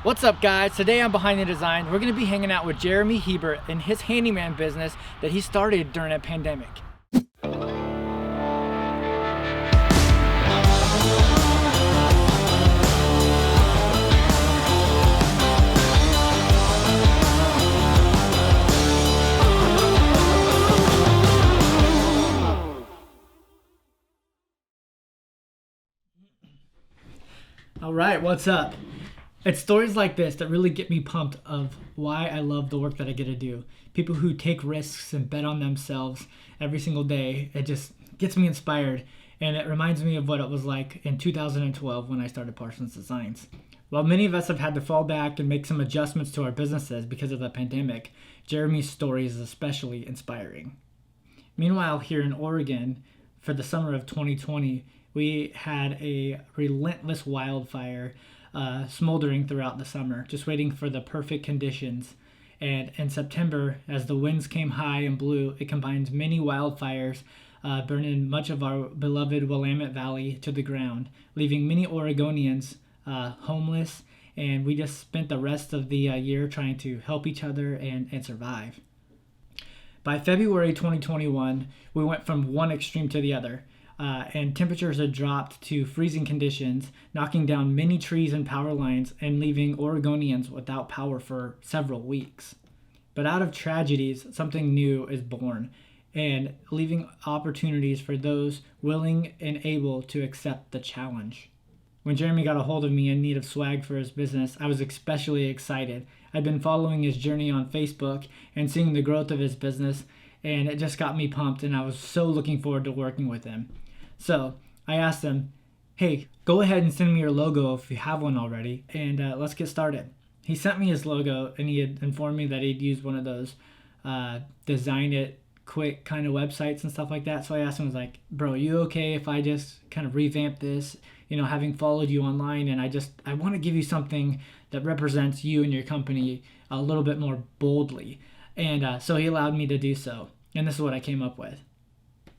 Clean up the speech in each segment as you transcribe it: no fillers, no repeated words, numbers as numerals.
What's up, guys? Today on Behind the Design, we're going to be hanging out with Jeremy Hiebert and his handyman business that he started during a pandemic. All right, what's up? It's stories like this that really get me pumped of why I love the work that I get to do. People who take risks and bet on themselves every single day. It just gets me inspired, and it reminds me of what it was like in 2012 when I started Parsons Designs. While many of us have had to fall back and make some adjustments to our businesses because of the pandemic, Jeremy's story is especially inspiring. Meanwhile, here in Oregon, for the summer of 2020, we had a relentless wildfire smoldering throughout the summer, just waiting for the perfect conditions. And in September, as the winds came high and blew, it combines many wildfires, burning much of our beloved Willamette Valley to the ground, leaving many Oregonians homeless. And we just spent the rest of the year trying to help each other and survive. By February 2021, we went from one extreme to the other. And temperatures had dropped to freezing conditions, knocking down many trees and power lines and leaving Oregonians without power for several weeks. But out of tragedies, something new is born, and leaving opportunities for those willing and able to accept the challenge. When Jeremy got a hold of me in need of swag for his business, I was especially excited. I'd been following his journey on Facebook and seeing the growth of his business, and it just got me pumped, and I was so looking forward to working with him. So I asked him, hey, go ahead and send me your logo if you have one already, and let's get started. He sent me his logo, and he had informed me that he'd used one of those design it quick kind of websites and stuff like that. So I asked him, I was like, bro, you okay if I just kind of revamp this, having followed you online, and I want to give you something that represents you and your company a little bit more boldly. And so he allowed me to do so, and this is what I came up with.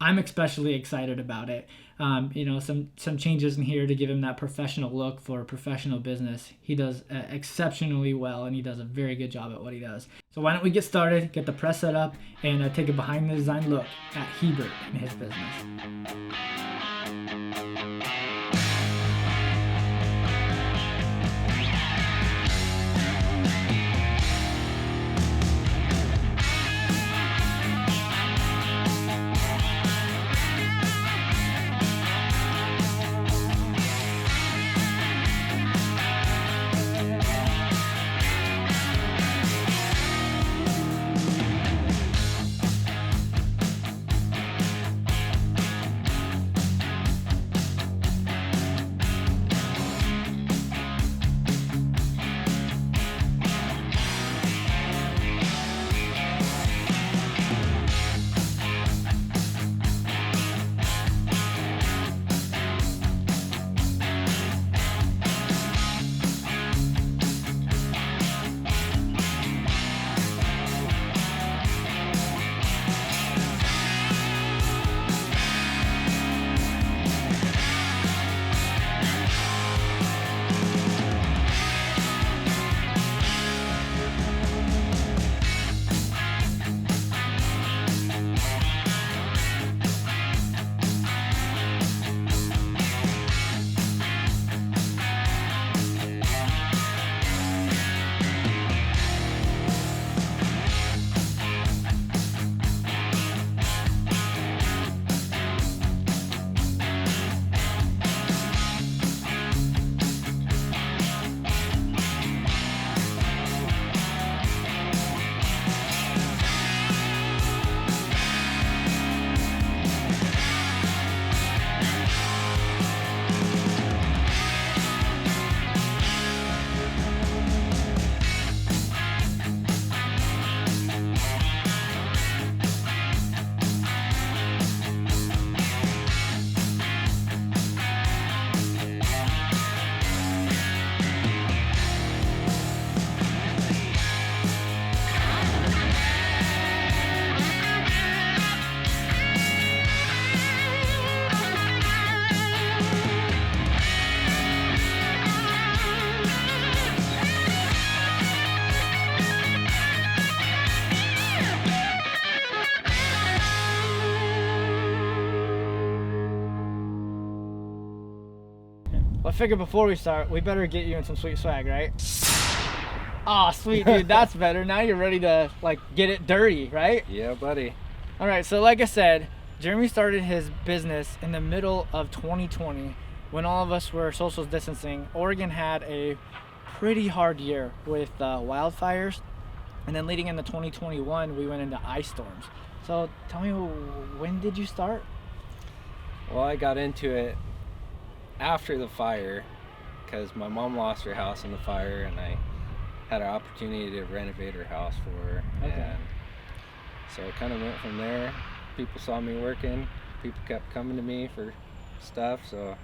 I'm especially excited about it. Some changes in here to give him that professional look for a professional business. He does exceptionally well, and he does a very good job at what he does. So why don't we get started, get the press set up, and take a behind the design look at Hiebert and his business. figure before we start, we better get you in some sweet swag, right? Oh, sweet, dude. That's better. Now you're ready to, like, get it dirty, right? Yeah, buddy. All right, so like I said, Jeremy started his business in the middle of 2020 when all of us were social distancing. Oregon had a pretty hard year with wildfires, and then leading into 2021, we went into ice storms. So tell me, when did you start? Well, I got into it after the fire because my mom lost her house in the fire, and I had an opportunity to renovate her house for her. Okay. And so it kind of went from there. People saw me working. People kept coming to me for stuff, so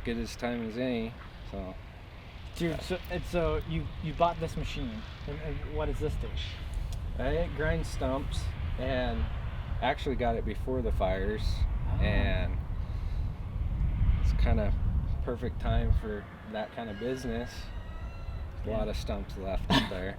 good as time as any. So, Dude, so you bought this machine. And what does this do? I grind stumps, and actually got it before the fires, Oh. and it's kind of perfect time for that kind of business. A lot of stumps left up there.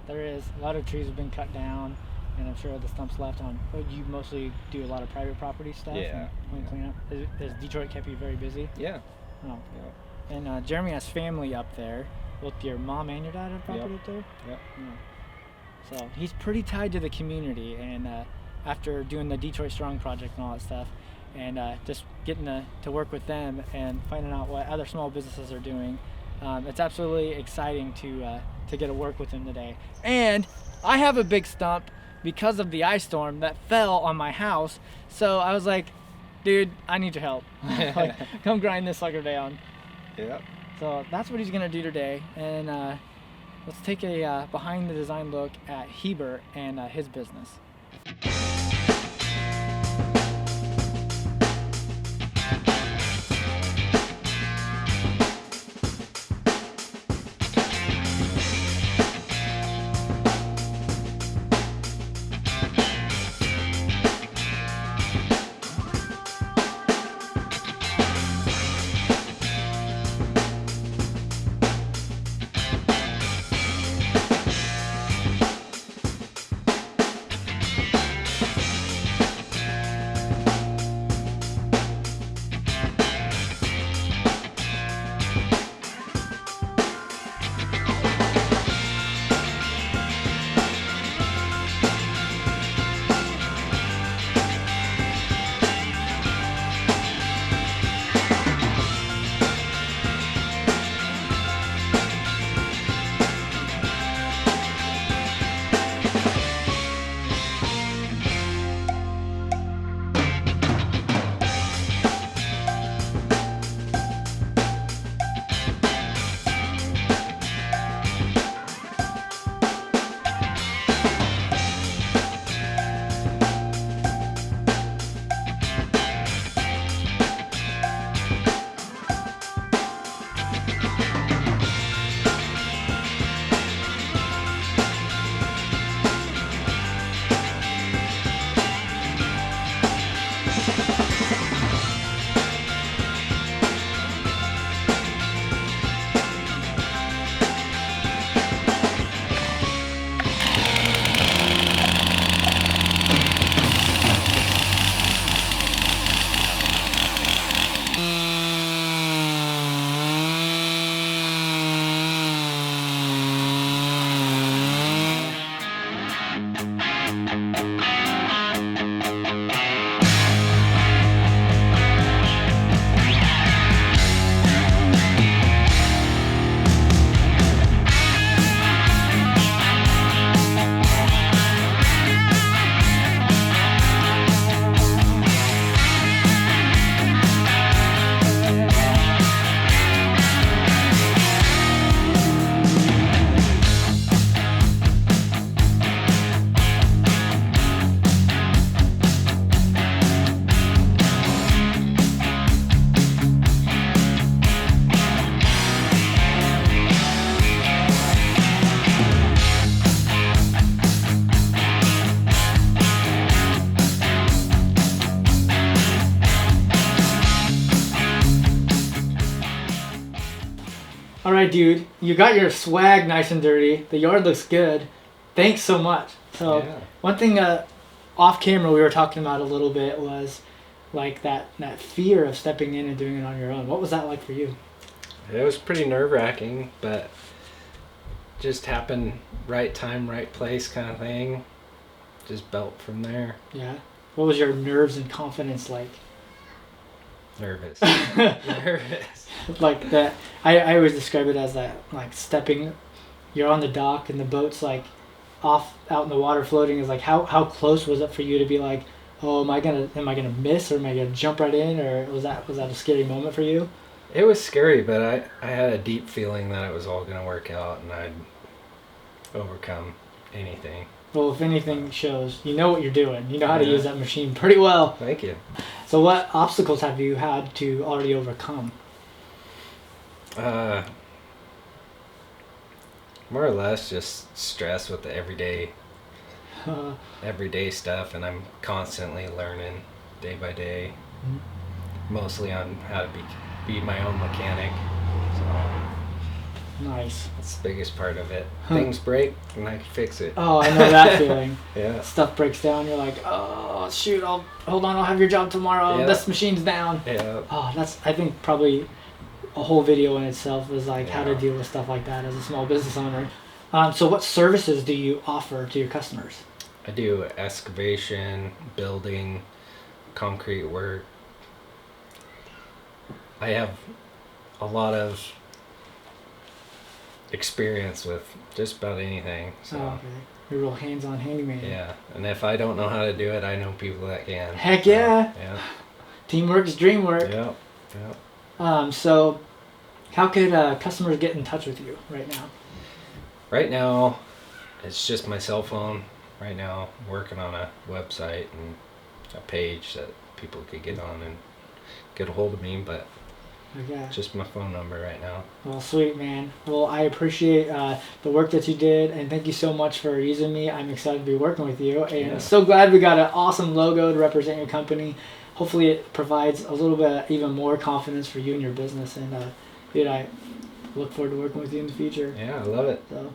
There is. A lot of trees have been cut down, and I'm sure the stumps left on. But you mostly do a lot of private property stuff? Yeah. And clean up? Has Detroit kept you very busy? Yeah. Oh. Yeah. And Jeremy has family up there. Both your mom and your dad have property up there? Yep. Yeah. So he's pretty tied to the community, and after doing the Detroit Strong project and all that stuff, and just getting to work with them and finding out what other small businesses are doing, it's absolutely exciting to get to work with him today. And I have a big stump because of the ice storm that fell on my house, so I was like, dude, I need your help. Like, come grind this sucker down. Yep. So that's what he's gonna do today, and let's take a behind the design look at Hiebert and his business. All right, dude, you got your swag nice and dirty. The yard looks good. Thanks so much. So Yeah. one thing off camera we were talking about a little bit was like that fear of stepping in and doing it on your own. What was that like for you? It was pretty nerve-wracking, but just happened right time, right place kind of thing. Just built from there. Yeah. What was your nerves and confidence like? Nervous. Nervous. Like that, I always describe it as that, like stepping, you're on the dock and the boat's like off out in the water floating. Is like how close was it for you to be like, oh, am I gonna miss, or am I gonna jump right in, or was that a scary moment for you? It was scary, but I had a deep feeling that it was all going to work out and I'd overcome anything. Well, if anything shows, you know what you're doing. You know how to Yeah. use that machine pretty well. Thank you. So what obstacles have you had to already overcome? More or less just stress with the everyday stuff, and I'm constantly learning day by day, mostly on how to be my own mechanic. So Nice. that's the biggest part of it. Things break and I can fix it. Oh, I know that feeling. Yeah. Stuff breaks down. You're like, oh shoot, I'll have your job tomorrow. Yeah. This machine's down. Yeah. Oh, that's, I think, probably a whole video in itself is like how to Yeah. deal with stuff like that as a small business owner. So what services do you offer to your customers? I do excavation, building, concrete work. I have a lot of experience with just about anything. So Oh, okay. You're a real hands-on handyman. yeah, and if I don't know how to do it, I know people that can. Heck yeah. Yeah. Teamwork is dream work. Yep. Yep. So how could customers get in touch with you right now? Right now, it's just my cell phone. Right now, working on a website and a page that people could get on and get a hold of me, but Okay. just my phone number right now. Well, sweet, man. Well, I appreciate the work that you did, and thank you so much for using me. I'm excited to be working with you, and Yeah. so glad we got an awesome logo to represent your company. Hopefully it provides a little bit even more confidence for you and your business, and dude, I look forward to working with you in the future. Yeah, I love it. So,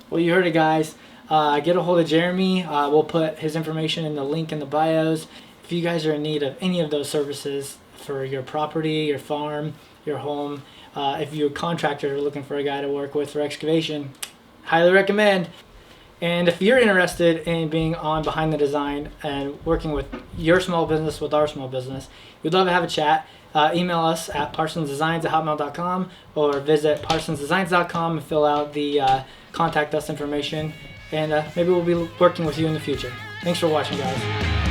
well, you heard it, guys. Get a hold of Jeremy. We'll put his information in the link in the bios. If you guys are in need of any of those services for your property, your farm, your home, if you're a contractor looking for a guy to work with for excavation, highly recommend. And if you're interested in being on Behind the Design and working with your small business with our small business, we'd love to have a chat. Email us at parsonsdesigns@hotmail.com or visit parsonsdesigns.com and fill out the contact us information. And maybe we'll be working with you in the future. Thanks for watching, guys.